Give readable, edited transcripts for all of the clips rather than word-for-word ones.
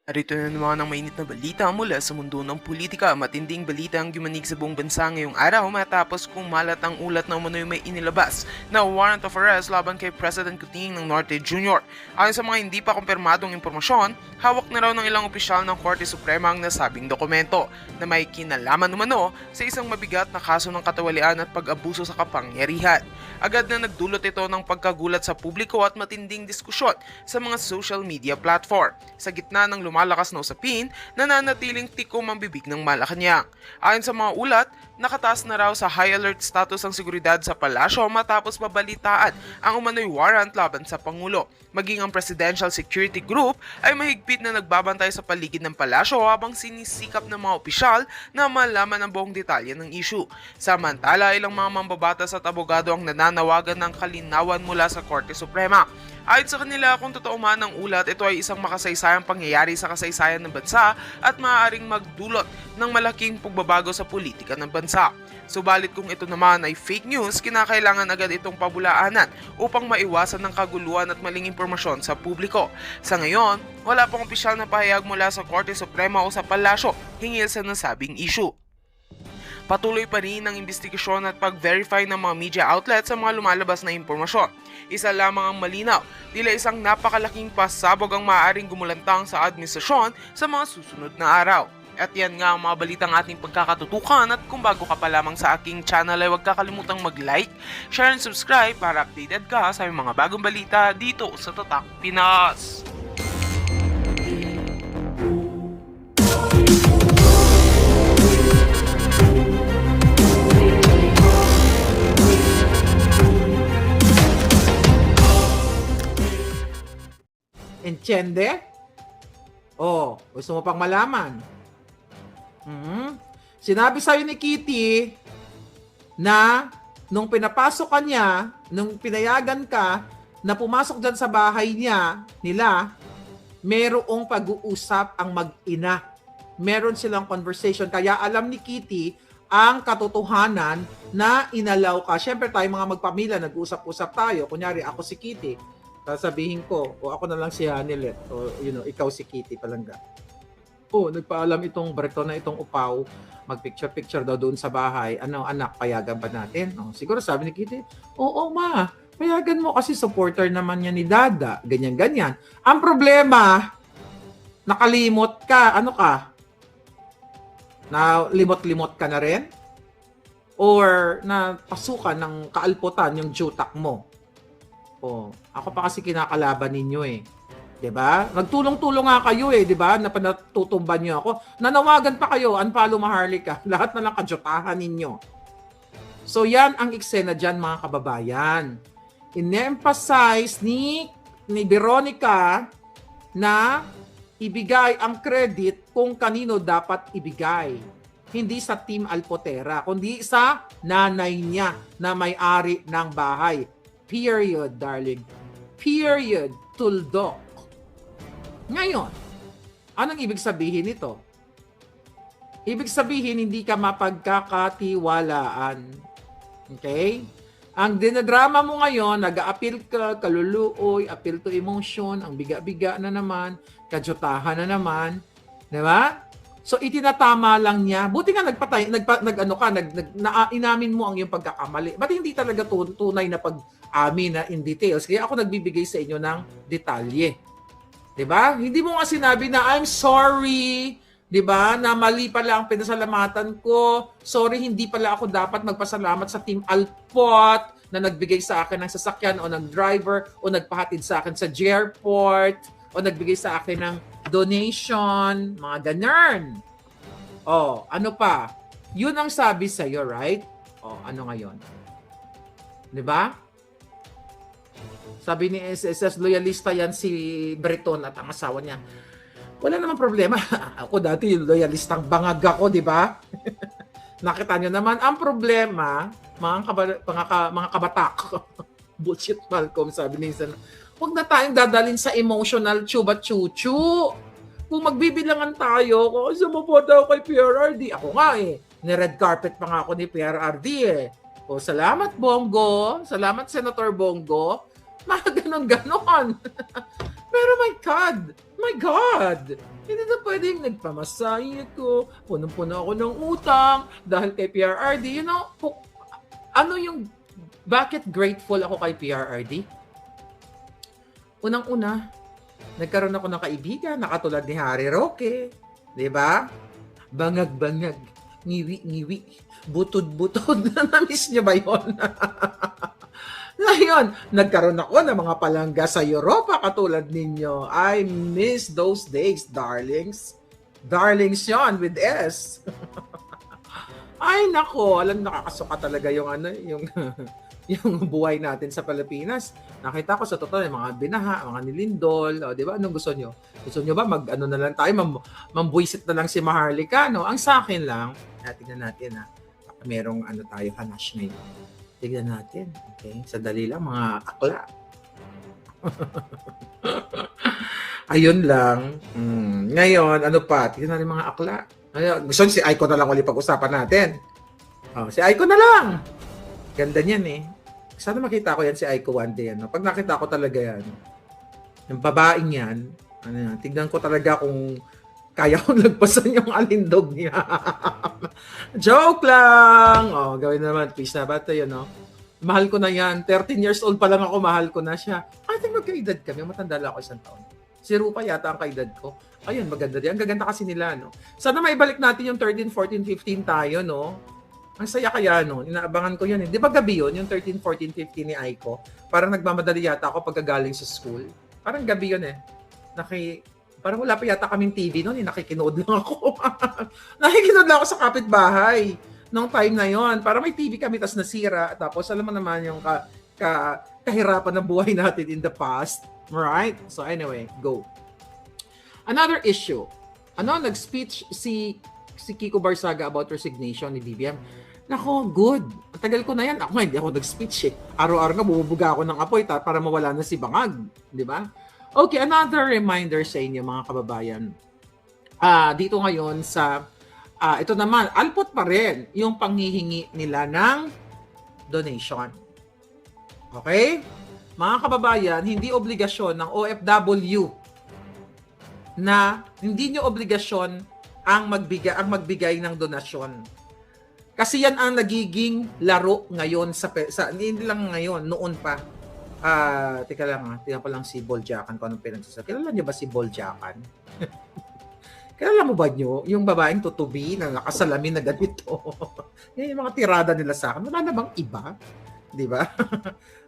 Narito na naman ang mainit na balita mula sa mundo ng politika. Matinding balita ang gumanig sa buong bansa ngayong araw matapos kumalat ang ulat na umano'y may inilabas na warrant of arrest laban kay President Kuting ng Norte Jr. Ayon sa mga hindi pa kumpirmadong impormasyon, hawak na raw ng ilang opisyal ng Korte Suprema ang nasabing dokumento na may kinalaman umano sa isang mabigat na kaso ng katawalian at pag-abuso sa kapangyarihan. Agad na nagdulot ito ng pagkagulat sa publiko at matinding diskusyon sa mga social media platform. Sa gitna ng lumalakas na usapin, nananatiling tikom ang bibig ng Malacanang. Ayon sa mga ulat, nakataas na raw sa high alert status ang seguridad sa palasyo matapos mabalitaan ang umano'y warrant laban sa Pangulo. Maging ang Presidential Security Group ay mahigpit na nagbabantay sa paligid ng palasyo habang sinisikap ng mga opisyal na malaman ang buong detalye ng issue. Samantala, ilang mga mambabatas at abogado ang nananawagan ng kalinawan mula sa Korte Suprema. Ayon sa kanila, kung totoo man ang ulat, ito ay isang makasaysayang pangyayari sa kasaysayan ng bansa at maaaring magdulot ng malaking pagbabago sa politika ng bansa. Subalit kung ito naman ay fake news, kinakailangan agad itong pabulaanan upang maiwasan ng kaguluhan at maling impormasyon sa publiko. Sa ngayon, wala pang opisyal na pahayag mula sa Korte Suprema o sa Palasyo hinggil sa nasabing issue. Patuloy pa rin ang investigasyon at pag-verify ng mga media outlets sa mga lumalabas na impormasyon. Isa lamang ang malinaw, tila isang napakalaking pasabog ang maaaring gumulantang sa administrasyon sa mga susunod na araw. At yan nga ang mga balitang ating pagkakatutukan, at kung bago ka pa lamang sa aking channel ay huwag kakalimutang mag-like, share and subscribe para updated ka sa mga bagong balita dito sa Tatak Pinas. Entiende? Oh, gusto mo pang malaman? Sinabi sa'yo ni Kitty na nung pinapasok ka niya, nung pinayagan ka na pumasok dyan sa bahay nila, merong pag-uusap ang mag-ina. Meron silang conversation. Kaya alam ni Kitty ang katotohanan na inalaw ka. Siyempre tayo mga magpamilya, nag-uusap-usap tayo. Kunyari, ako si Kitty. Sasabihin ko, o ako na lang si Hanilet, o ikaw si Kitty Palangga. O, nagpaalam itong Breton na itong upaw, mag-picture-picture daw doon sa bahay. Ano, anak, payagan ba natin? O, siguro sabi ni Kitty, oo ma, payagan mo kasi supporter naman niya ni Dada. Ganyan-ganyan. Ang problema, nakalimot ka. Ano ka? Na limot-limot ka na rin? Or napasukan ng kaalputan yung jutak mo? Oh, ako pa kasi kinakalaban ninyo eh. 'Di ba? Nagtulong-tulong nga kayo eh, 'di ba? Natutumban niyo ako. Nanawagan pa kayo, unfollow Maharlika. Lahat na lang kajotahan ninyo. So yan ang eksena diyan mga kababayan. In-emphasize ni Veronica na ibigay ang credit kung kanino dapat ibigay. Hindi sa Team Alpotera, kundi sa nanay niya na may-ari ng bahay. Period, darling. Period, tuldok. Ngayon, anong ibig sabihin nito? Ibig sabihin, hindi ka mapagkakatiwalaan. Okay? Ang dinadrama mo ngayon, nag-a-appeal ka, kaluluoy, appeal to emotion, ang biga-biga na naman, kajotahan na naman. Di ba? So, itinatama lang niya. Buti nga inamin mo ang iyong pagkakamali. Ba't hindi talaga tunay na pag-amin na in details? Kaya ako nagbibigay sa inyo ng detalye. 'Di ba? Hindi mo nga sinabi na I'm sorry, 'di ba? Na mali pala ang pinasalamatan ko. Sorry, hindi pala ako dapat magpasalamat sa Team Alpot na nagbigay sa akin ng sasakyan o ng driver o nagpahatid sa akin sa airport o nagbigay sa akin ng donation, mga ganun. Oh, ano pa? Yun ang sabi sa iyo, right? Oh, ano ngayon? 'Di ba? Sabi ni SSS, loyalista yan si Breton at ang asawa niya. Wala namang problema. Ako dati loyalistang bangag ako, 'di ba? Nakita niyo naman ang problema, mga kabatak. Bullshit, Malcolm, sabi ni Insan. Huwag na tayong dadalhin sa emotional chuba-chuchu. Kung magbibilangan tayo, kung saan mo po daw kay PRRD? Ako nga eh. Ni-red carpet pa nga ako ni PRRD eh. O, salamat Bongo. Salamat Senator Bongo. Mga ganon-ganon. Pero my God. Hindi na pwedeng nagpamasahe ko, punong-puno ako ng utang dahil kay PRRD. You know, ano yung, bakit grateful ako kay PRRD? Unang-una, nagkaroon ako ng kaibigan na katulad ni Harry Roque. Di ba? Bangag-bangag, ngiwi-ngiwi, butod-butod. Na-miss niyo ba yun? Ngayon, nagkaroon ako ng mga palangga sa Europa katulad ninyo. I miss those days, darlings. Darlings yon with S. Ay nako, alam, nakakasuka talaga yung yung buhay natin sa Pilipinas. Nakita ko sa totoo yung mga binaha, mga nilindol, o, di ba? Anong gusto nyo? Gusto nyo ba mag-ano na lang tayo, mambuisit na lang si Maharlika, no? Ang sa akin lang, tingnan natin, merong ano tayo, hanash na yun. Tignan natin. Okay? Sandali lang, mga akla. Ayun lang. Ngayon, ano pa? Tignan natin mga akla. Gusto si Aiko na lang ulit pag-usapan natin. Si Aiko na lang. Ganda niyan eh. Sana makita ko yan si Aiko one day. Ano? Pag nakita ko talaga yan, yung babaeng yan, tignan ko talaga kung kaya kong lagpasan yung alindog niya. Joke lang! Gawin naman. Please na ba ito yun, no? Mahal ko na yan. 13 years old pa lang ako, mahal ko na siya. I think magkaedad kami. Matanda lang ako 1 taon. Si Rupa yata ang kaedad ko. Ayun, maganda din. Ang gaganda kasi nila, no? Sana maibalik natin yung 13, 14, 15 tayo, no? Ang saya kaya, no? Inaabangan ko yun, eh. Di ba gabi yun? Yung 13, 14, 15 ni Aiko? Parang nagmamadali yata ako pagkagaling sa school. Parang gabi yun, eh. Parang wala pa yata kaming TV noon, nakikinood lang ako. Nakikinood lang ako sa kapitbahay nung time na yon. Para may TV kami, tas nasira. Tapos alam mo naman yung kahirapan ng buhay natin in the past. Right? So anyway, go. Another issue. Nag-speech si Kiko Barsaga about resignation ni BBM. Nako, good. Ang tagal ko na yan. Ako hindi ako nag-speech eh. Araw-araw nga bumubuga ako ng apoy para mawala na si Bangag. Di ba? Okay, another reminder sa inyo mga kababayan. Dito ngayon sa, ito naman, alpot pa rin yung panghihingi nila ng donation. Okay? Mga kababayan, hindi obligasyon ng OFW na hindi nyo obligasyon ang magbigay ng donasyon. Kasi yan ang nagiging laro ngayon hindi lang ngayon, noon pa. Teka lang tingnan pa lang si Boljakan kung anong pinagsasabi. Kilala niyo ba si Boljakan? Kilala mo ba niyo yung babaeng tutubi na nakasalamin na ganito? Yan yung mga tirada nila sa akin. Wala na bang iba? Di ba?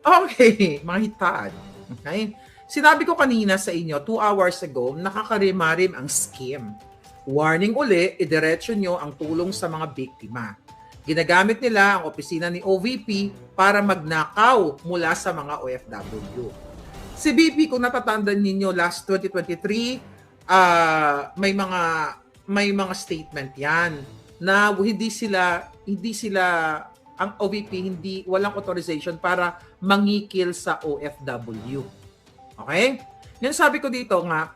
Okay, mga hitad. Okay? Sinabi ko kanina sa inyo, 2 hours ago, nakakarimarim ang scam. Warning uli, idiretso nyo ang tulong sa mga biktima. Ginagamit nila ang opisina ni OVP para magnakaw mula sa mga OFW. Si BP, kung natatandaan ninyo, last 2023, may mga statement yan na hindi sila ang OVP walang authorization para mangikil sa OFW. Okay? Yan sabi ko dito nga,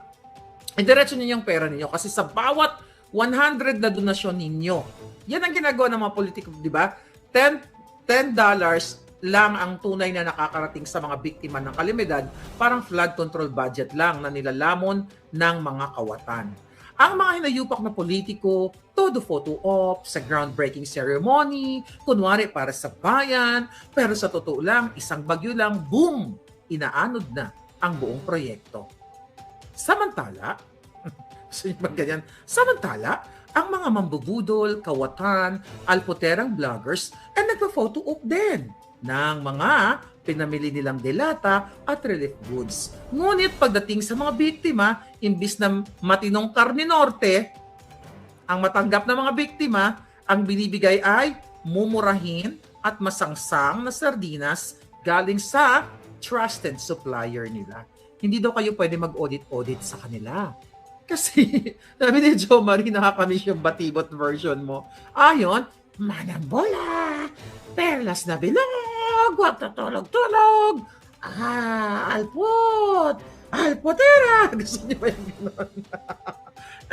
idiretso ninyo yung pera ninyo kasi sa bawat 100 na donasyon ninyo, yan ang ginagawa ng mga politiko, di ba? $10 lang ang tunay na nakakarating sa mga biktima ng kalamidad, parang flood control budget lang na nilalamon ng mga kawatan. Ang mga hinayupak na politiko, todo photo op, sa groundbreaking ceremony, kunwari para sa bayan, pero sa totoo lang, isang bagyo lang, boom! Inaanod na ang buong proyekto. Samantala, ang mga mambubudol, kawatan, alpoterang vloggers ay nagpa-photo op din ng mga pinamili nilang delata at relief goods. Ngunit pagdating sa mga biktima, imbis na matinong karne norte, ang matanggap ng mga biktima, ang binibigay ay mumurahin at masangsang na sardinas galing sa trusted supplier nila. Hindi daw kayo pwede mag-audit sa kanila. Kasi, sabi ni Jo Marie, nakakamiss yung batibot version mo. Ayon, manambola, perlas na bilog, wag tutulog-tulog, alpotera. Gusto niyo ba yung gano'n?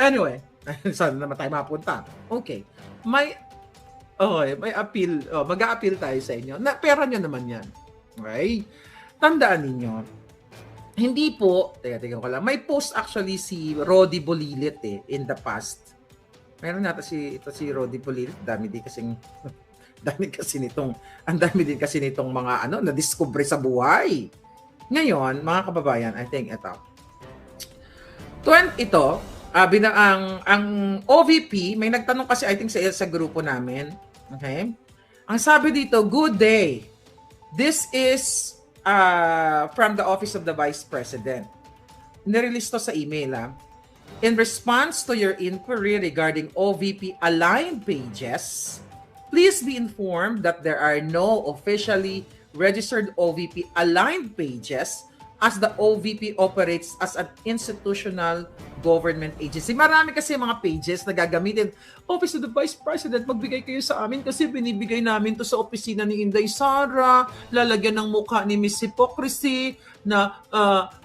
Anyway, saan naman tayo mapunta? Okay, may appeal, mag-a-appeal tayo sa inyo. Pera nyo naman yan. Okay? Tandaan ninyo, Hindi po, teka ko lang. May post actually si Rodi Bolilit in the past. Meron nata si Rodi Bolilit, ang dami din kasi nitong mga na-discover sa buhay. Ngayon, mga kababayan, I think ang OVP, may nagtanong kasi I think sa grupo namin. Okay? Ang sabi dito, good day. This is from the Office of the Vice President. Nirelease to sa email. In response to your inquiry regarding OVP aligned pages, please be informed that there are no officially registered OVP aligned pages as the OVP operates as an institutional government agency. Marami kasi mga pages na gagamitin. Office of the Vice President, magbigay kayo sa amin kasi binibigay namin to sa opisina ni Inday Sara, lalagyan ng mukha ni Miss Hypocrisy na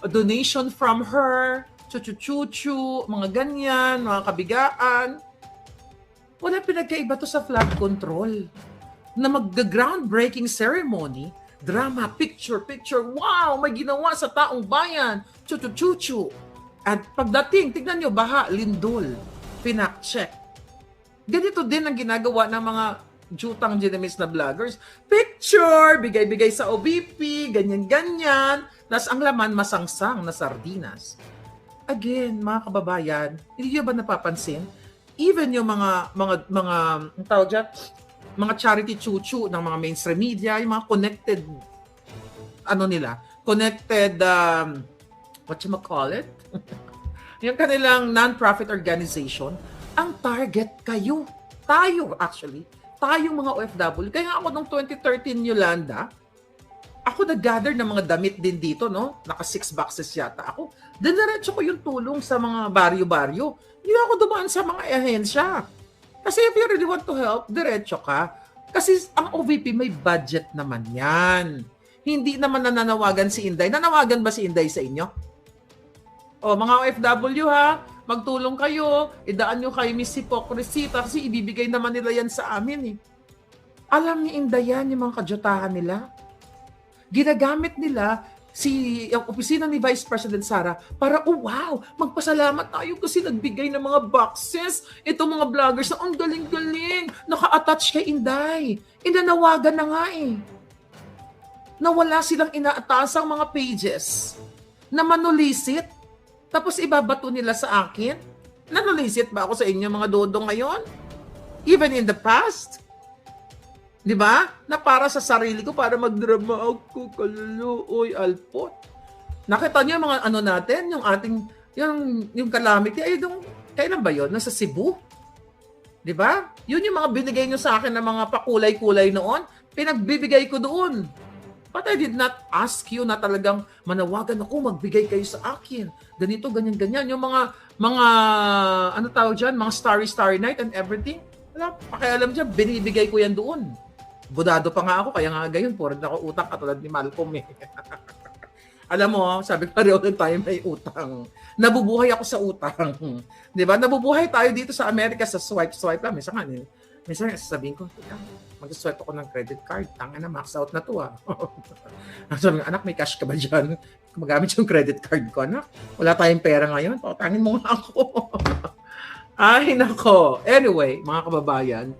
donation from her, chuchu-chuchu, mga ganyan, mga kabigaan. Wala pinagkaiba to sa flood control na mag-groundbreaking ceremony, drama, picture, wow, may ginawa sa taong bayan, chuchu-chuchu. At pagdating, tignan nyo, baha, lindol, pinak-check. Ganito din ang ginagawa ng mga jutang ginamis na vloggers. Picture, bigay-bigay sa OVP, ganyan-ganyan. Tapos ang laman, masangsang na sardinas. Again, mga kababayan, hindi nyo ba napapansin? Even yung mga ang tawag dyan, mga charity chuchu ng mga mainstream media, yung mga connected, whatchamacallit? Yung kanilang non-profit organization, ang target kayo. Tayo, actually. Tayong mga OFW. Kaya nga ako nung 2013 Yolanda, ako nag-gather ng mga damit din dito, no? Naka 6 boxes yata ako. Diniretso ko yung tulong sa mga baryo-baryo. Hindi ako dumaan sa mga ahensya. Kasi if you really want to help, diretso ka. Kasi ang OVP may budget naman yan. Hindi naman nananawagan si Inday. Nanawagan ba si Inday sa inyo? O, mga OFW ha, magtulong kayo, idaan nyo kay Miss Hypocrisy, kasi ibibigay naman nila yan sa amin eh. Alam ni Inday yan, yung mga kajotahan nila. Ginagamit nila ang opisina ni Vice President Sara para, oh wow, magpasalamat tayo kasi nagbigay ng mga boxes. Itong mga vloggers na ang galing-galing, naka-attach kay Inday. Inanawagan na nga eh. Nawala silang inaatasang mga pages na manulisit. Tapos ibabato nila sa akin. Nanulisit ba ako sa inyo mga dodong ngayon? Even in the past? Di ba? Na para sa sarili ko, para magdrama ako, kaluluoy, alpot. Nakita niyo yung mga natin, yung ating, yung calamity, kailan ba yun? Nasa Cebu? Di ba? Yun yung mga binigay niyo sa akin ng mga pakulay-kulay noon, pinagbibigay ko doon. But I did not ask you na talagang manawagan ako, magbigay kayo sa akin. Ganito, ganyan-ganyan. Yung mga mga starry night and everything. Wala, pakialam dyan, binibigay ko yan doon. Budado pa nga ako, kaya nga gayon, puro na ako utang katulad ni Malcolm eh. Alam mo, sabi ko rin all time may utang. Nabubuhay ako sa utang. Di ba? Nabubuhay tayo dito sa Amerika sa swipe lang. Minsan sasabihin ko, mag-swipe ako ng credit card. Tanga na, max out na to ah. Sabi ko, anak, may cash ka ba dyan? Magamit yung credit card ko, anak. Wala tayong pera ngayon. Pautangin mo nga ako. Ay, nako. Anyway, mga kababayan,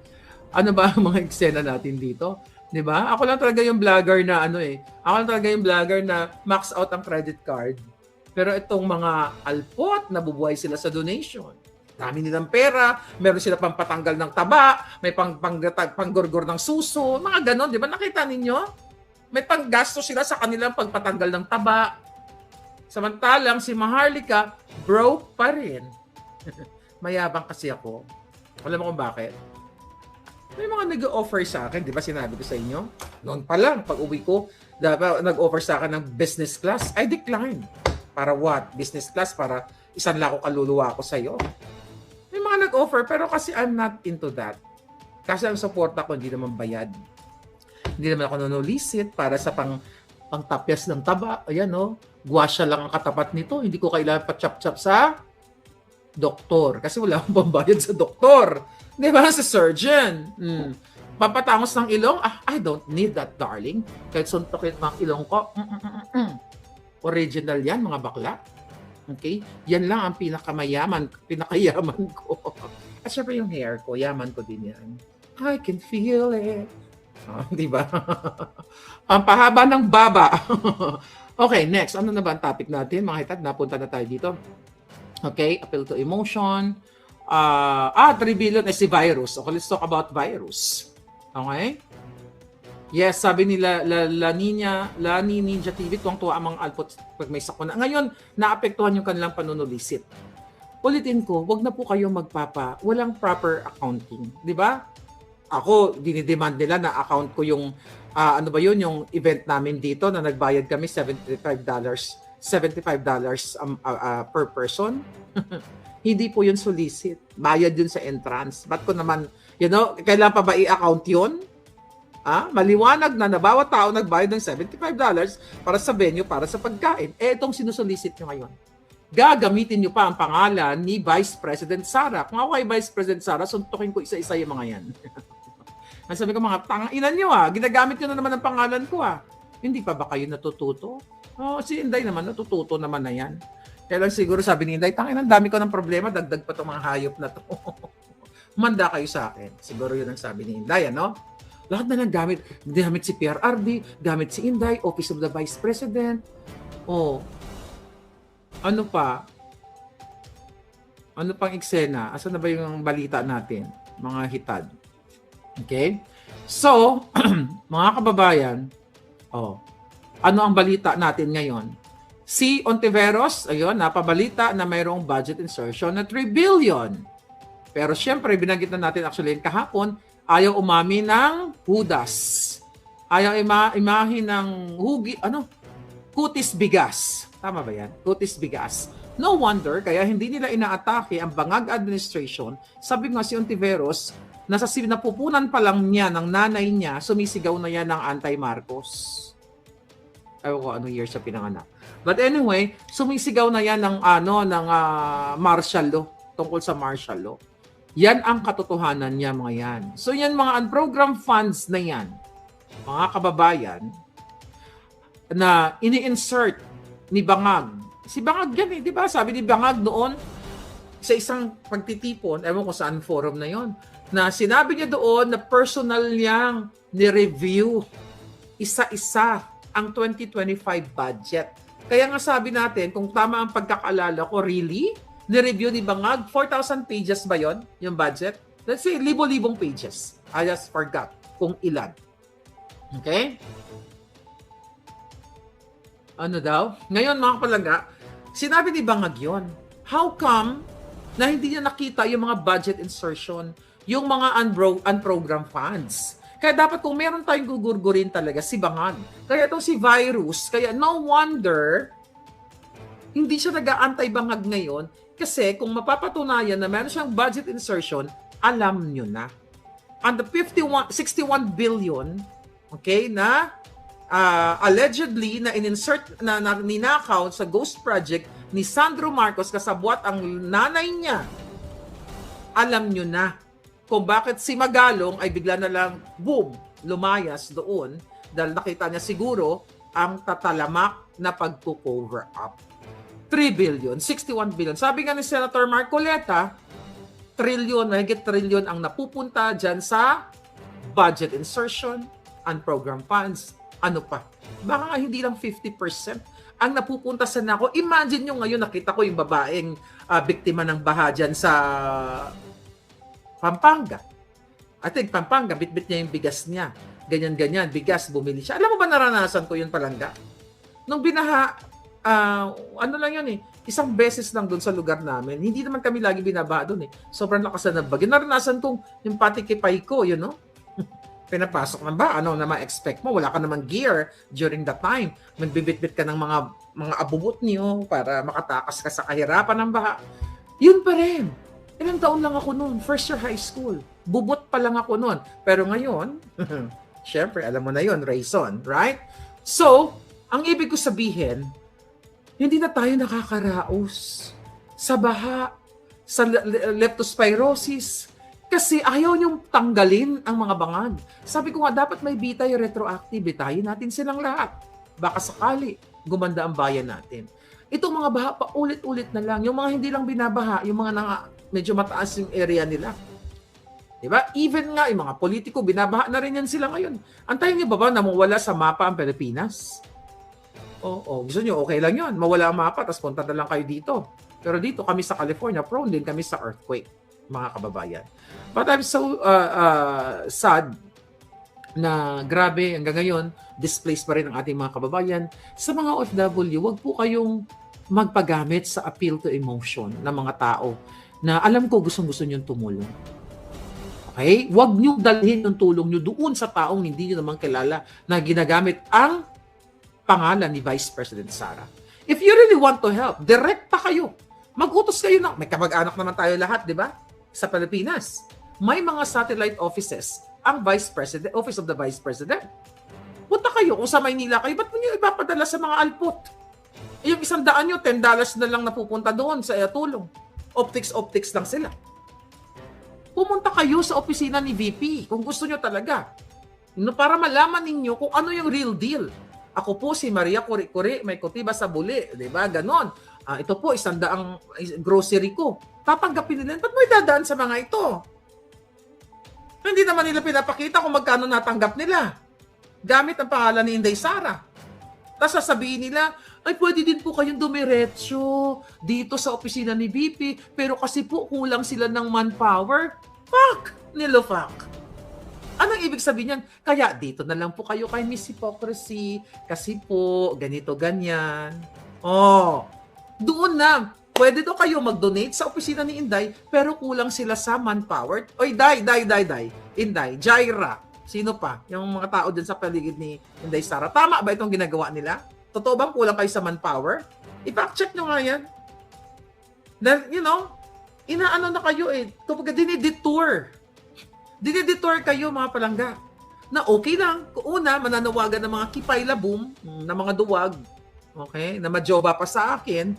ano ba ang mga eksena natin dito? 'Di ba? Ako lang talaga yung vlogger na Ako lang talaga yung vlogger na max out ang credit card. Pero itong mga alpot, nabubuhay sila sa donation. Dami nilang pera, meron sila pang patanggal ng taba, may panggurgur ng suso, mga ganon, 'di ba? Nakita ninyo? May panggasto sila sa kanilang pagpatanggal ng taba. Samantalang si Maharlika broke pa rin. Mayabang kasi ako. Alam mo kung bakit? May mga nag-offer sa akin, di ba sinabi ko sa inyo? Noon pa lang, pag uwi ko, nag-offer sa akin ng business class. I declined. Para what? Business class? Para isang lako kaluluwa ko sa'yo. May mga nag-offer, pero kasi I'm not into that. Kasi ang support ako, hindi naman bayad. Hindi naman ako nanulisit para sa pangtapyas ng taba. Ayan guwasya lang ang katapat nito. Hindi ko kailangan pa-chop-chop sa doktor. Kasi wala akong pambayad sa doktor. Di ba? Sa surgeon. Papatangos ng ilong? I don't need that, darling. Kahit suntokin mga ilong ko. Original yan, mga bakla. Okay? Yan lang ang pinakayaman ko. At syempre yung hair ko, yaman ko din yan. I can feel it. Di ba? Ang pahaba ng baba. Okay, next. Ano na ba ang topic natin? Mga hitad, napunta na tayo dito. Okay, appeal to emotion. 3 billion si virus. Okay, let's talk about virus. Okay? Yes, sabi nila Lani Ninja TV, tuwang-tuwa ang mga alpot pag may sakuna. Ngayon, naapektuhan yung kanilang panunulisit. Ulitin ko, wag na po kayo walang proper accounting. Di ba? Ako, dinidemand nila na account ko yung, yung event namin dito na nagbayad kami $75 per person. Hindi po yun solicit. Bayad yun sa entrance. Ba't ko naman, kailan pa ba i-account yun? Maliwanag na bawat tao nagbayad ng $75 para sa venue, para sa pagkain. Itong sinusolicit nyo ngayon. Gagamitin nyo pa ang pangalan ni Vice President Sara. Kung ako kay Vice President Sara, suntukin ko isa-isa yung mga yan. Ang sabi ko, mga tanginan nyo ginagamit nyo na naman ang pangalan ko Hindi pa ba kayo natututo? Si Inday naman, natututo naman na yan. Kaya lang siguro sabi ni Inday, tanginan, dami ko ng problema, dagdag pa itong mga hayop na to. Manda kayo sa akin. Siguro yun ang sabi ni Inday, Lahat na lang gamit si PRRD, gamit si Inday, Office of the Vice President. Ano pa? Ano pang eksena? Asan na ba yung balita natin? Mga hitad. Okay? So, mga kababayan, ano ang balita natin ngayon? Si Ontiveros, napabalita na mayroong budget insertion na 3 billion. Pero syempre, binanggit na natin actually kahapon, ayaw umami ng hudas. Ayaw imahin ng kutis bigas. Tama ba yan? Kutis bigas. No wonder, kaya hindi nila inaatake ang Bangag administration. Sabi nga si Ontiveros, napupunan pa lang niya ng nanay niya, sumisigaw na yan ng anti-Marcos. Ayaw ko ano year siya pinanganak. But anyway, sumisigaw na yan ng martial law, tungkol sa martial law. Yan ang katotohanan niya, mga yan. So yan mga unprogrammed funds na yan, mga kababayan, na ini-insert ni Bangag. Si Bangag yan di ba? Sabi ni Bangag noon, sa isang pagtitipon, ewan ko saan forum na yon, na sinabi niya doon na personal niyang ni-review isa-isa ang 2025 budget. Kaya nga sabi natin, kung tama ang pagkakaalala ko, really? Ni-review ni Bangag, 4,000 pages ba yon yung budget? Let's say, libo-libong pages. I just forgot kung ilan. Okay? Ano daw? Ngayon, mga palangga, sinabi ni Bangag yon. How come na hindi niya nakita yung mga budget insertion, yung mga unprogrammed funds? Kaya dapat kung meron tayong gugurgurin talaga, si Bangag. Kaya itong si Virus, kaya no wonder, hindi siya nag-aantay-Bangag ngayon. Kasi kung mapapatunayan na meron siyang budget insertion, alam nyo na. And the 61 billion, okay, na allegedly na in-insert na ninakaw sa Ghost Project ni Sandro Marcos kasabwat ang nanay niya, alam nyo na kung bakit si Magalong ay bigla na lang, boom, lumayas doon dahil nakita niya siguro ang tatalamak na pagko-cover up. 3 billion, 61 billion. Sabi nga ni Senator Marcoleta, mahigit trillion ang napupunta dyan sa budget insertion and program funds. Ano pa? Baka nga hindi lang 50% ang napupunta sa nako. Imagine nyo ngayon, nakita ko yung babaeng biktima ng baha dyan sa Pampanga. I think Pampanga, bit-bit niya yung bigas niya. Ganyan-ganyan, bigas, bumili siya. Alam mo ba naranasan ko yun, Palangga? Nung binaha, lang yun isang beses lang doon sa lugar namin. Hindi naman kami lagi binabaha doon Sobrang lakas na bagyo. Naranasan kong yung patikipay ko, pinapasok na ba? Ano na ma-expect mo? Wala ka namang gear during that time. Magbibit-bit ka ng mga abubot niyo para makatakas ka sa kahirapan ng baha. Yun pa rin. Ilang taon lang ako noon. First year high school. Bubot pa lang ako noon. Pero ngayon, syempre, alam mo na yun, Rayson, right? So, ang ibig ko sabihin, hindi na tayo nakakaraos sa baha, sa leptospirosis, kasi ayaw niyong tanggalin ang mga bangag. Sabi ko nga, dapat may bitay retroactive. Bitayin natin silang lahat. Baka sakali gumanda ang bayan natin. Itong mga baha pa ulit-ulit na lang. Yung mga hindi lang binabaha, yung mga medyo mataas yung area nila. Diba? Even nga, yung mga politiko, binabaha na rin yan sila ngayon. Antayin niyo ba na mawala sa mapa ang Pilipinas? Oo, gusto niyo, okay lang yun. Mawala ang mapa, tapos punta na lang kayo dito. Pero dito, kami sa California, prone din kami sa earthquake, mga kababayan. But I'm so sad na grabe, hanggang ngayon, displaced pa rin ang ating mga kababayan. Sa mga OFW, wag po kayong magpagamit sa appeal to emotion ng mga tao na alam ko gustong-gusto niyong tumulong. Okay? Wag niyo dalhin yung tulong niyo doon sa taong hindi niyo naman kilala na ginagamit ang pangalan ni Vice President Sara. If you really want to help, direkta kayo. Mag-utos kayo na. May kamag-anak naman tayo lahat, di ba? Sa Pilipinas. May mga satellite offices ang Vice President, Office of the Vice President. Punta kayo. Kung sa Maynila kayo, ba't mo niyo ipapadala sa mga alpot? Yung $100 nyo, $10 na lang napupunta doon sa tulong. Optics lang sila. Pumunta kayo sa opisina ni VP kung gusto nyo talaga. Para malaman ninyo kung ano yung real deal. Ako po si Maria Kuri-Kuri, may kutiba sa buli. Diba? Ganon. Ito po, 100 ang grocery ko. Tatanggapin nila. Ba't mo idadaan sa mga ito? Hindi naman nila pinapakita kung magkano natanggap nila. Gamit ang pangalan ni Inday Sara. Tapos sasabihin nila, ay pwede din po kayong dumiretso dito sa opisina ni VP, pero kasi po kulang sila ng manpower. Fuck! Nilofuck. Anong ibig sabihin yan? Kaya dito na lang po kayo kay Miss Hypocrisy, kasi po ganito, ganyan. Doon na. Pwede daw kayo mag-donate sa opisina ni Inday, pero kulang sila sa manpower. Oy, Inday, Jaira. Sino pa? Yung mga tao din sa paligid ni Inday Sara. Tama ba itong ginagawa nila? Totoo bang kulang kayo sa manpower? I-fact check nyo nga yan. Then, inaano na kayo Kapag dinidetour kayo mga palangga. Na okay lang. Una, mananawagan ng mga kipay-labum, na mga duwag. Okay? Na majoba pa sa akin.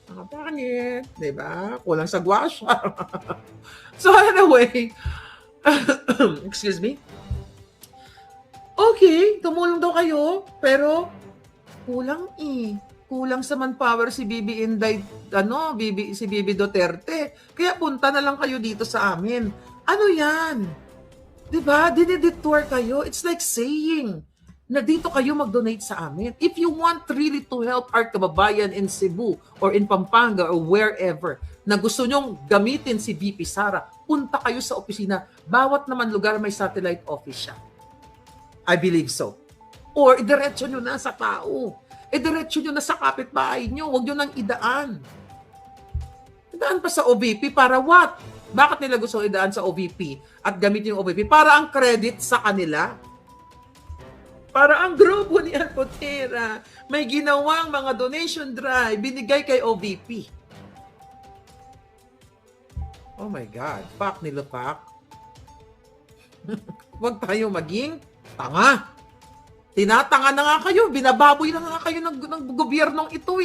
Mga pangit. Diba? Kulang sa gwasya. So anyway, excuse me. Okay, tumulong daw kayo, pero kulang Kulang sa manpower si Bibi Inday, si Bibi Duterte. Kaya punta na lang kayo dito sa amin. Ano yan? Diba? Dinidetour kayo. It's like saying na dito kayo mag-donate sa amin. If you want really to help our kababayan in Cebu or in Pampanga or wherever na gusto nyong gamitin si VP Sara, punta kayo sa opisina. Bawat naman lugar may satellite office siya. I believe so. Or idiretso nyo na sa tao. Idiretso nyo na sa kapitbahay nyo. Huwag nyo nang idaan. Idaan pa sa OVP para what? Bakit nila gusto idaan sa OVP at gamitin yung OVP? Para ang credit sa kanila. Para ang grupo ni Alpotera may ginawang mga donation drive binigay kay OVP. Oh my God. Fuck nila, fuck. Huwag tayo maging tanga. Tinatanga na nga kayo. Binababoy na nga kayo ng gobyernong ito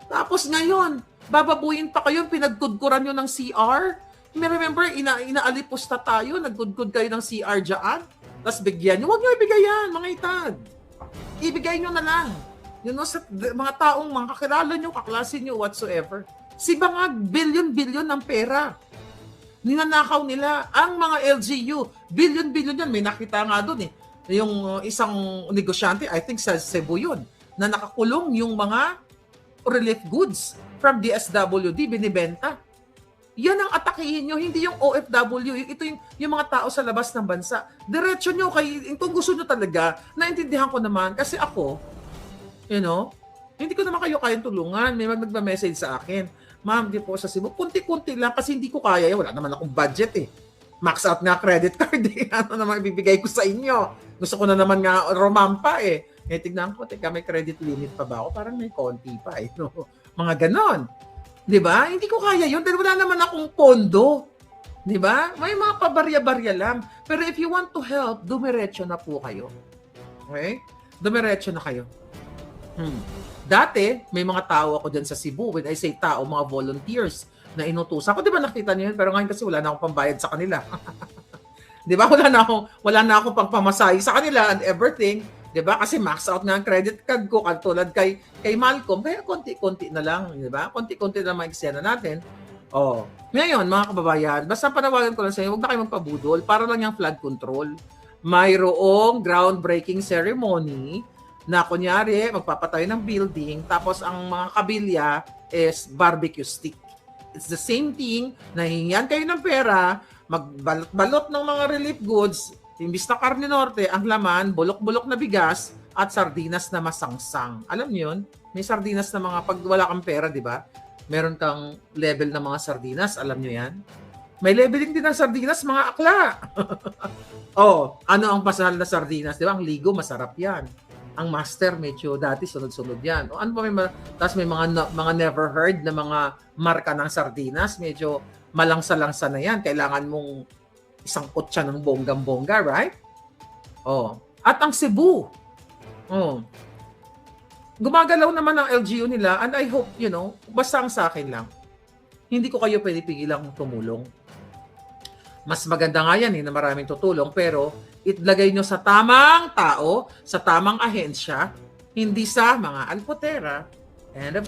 Tapos ngayon, bababuyin pa kayo, pinagkudkuran nyo ng CR. May remember, inaalipusta tayo, nagkudkud kayo ng CR dyan. Tapos bigyan nyo. Huwag nyo ibigay yan, mga itad. Ibigay nyo na lang. Sa mga taong mga kakilala nyo, kaklase nyo, whatsoever. Si mga billion-billion ng pera. Ninanakaw nila ang mga LGU. Billion-billion yan. May nakita nga doon Yung isang negosyante, I think sa Cebu yun, na nakakulong yung mga relief goods from DSWD, binibenta. Yan ang atakihin nyo, hindi yung OFW. Ito yung mga tao sa labas ng bansa. Diretso nyo, kung gusto nyo talaga, naintindihan ko naman, kasi ako, hindi ko naman kayo kayang tulungan. May nagma-message sa akin, ma'am, di po sa Cebu, kunti-kunti lang kasi hindi ko kaya. Wala naman akong budget Max out nga credit card Ano naman ibibigay ko sa inyo? Gusto ko na naman nga romampa tignan ko, may credit limit pa ba ako? Parang may konti pa Mga ganon. Di ba? Hindi ko kaya yun dahil wala naman akong pondo. Di ba? May mga pabarya-barya lang. Pero if you want to help, dumiretso na po kayo. Okay? Dumiretso na kayo. Dati, may mga tao ako dyan sa Cebu. When I say tao, mga volunteers na inutusan ko. Di ba nakita niyo yun? Pero ngayon kasi wala na akong pambayad sa kanila. 'Di ba? Wala na akong pangpamasahe sa kanila and everything. 'Di ba? Kasi max out nga ang credit card ko katulad kay Malcolm. Kaya konti-konti na lang, 'di ba? Konti-konti na mag-extend natin. Oh. Ngayon, mga kababayan, basta panawagan ko lang sa inyo, huwag na kayo magpabudol para lang yung flood control. Mayroong groundbreaking ceremony na kunyari magpapatayo ng building tapos ang mga kabilya is barbecue stick. It's the same thing, nahihingian kayo ng pera, magbalot ng mga relief goods, imbis na karne norte, ang laman, bulok-bulok na bigas at sardinas na masangsang. Alam niyo yun? May sardinas na mga pag wala kang pera, di ba? Meron kang level ng mga sardinas, alam niyo yan? May leveling din ng sardinas, mga akla. Oh, ano ang pasahal na sardinas? Di ba? Ang ligo, masarap yan. Ang master, medyo dati sunod-sunod yan. O ano pa tapos may mga never heard na mga marka ng sardinas, medyo malangsa-langsa na yan. Kailangan mong isang kutsa ng bonggang-bongga, right? Oh. At ang Cebu. Oh. Gumagalaw naman ang LGU nila and I hope, basta ang sa akin lang. Hindi ko kayo pwede pigilang tumulong. Mas maganda nga yan na maraming tutulong pero itlagay nyo sa tamang tao, sa tamang ahensya, hindi sa mga alpotera. And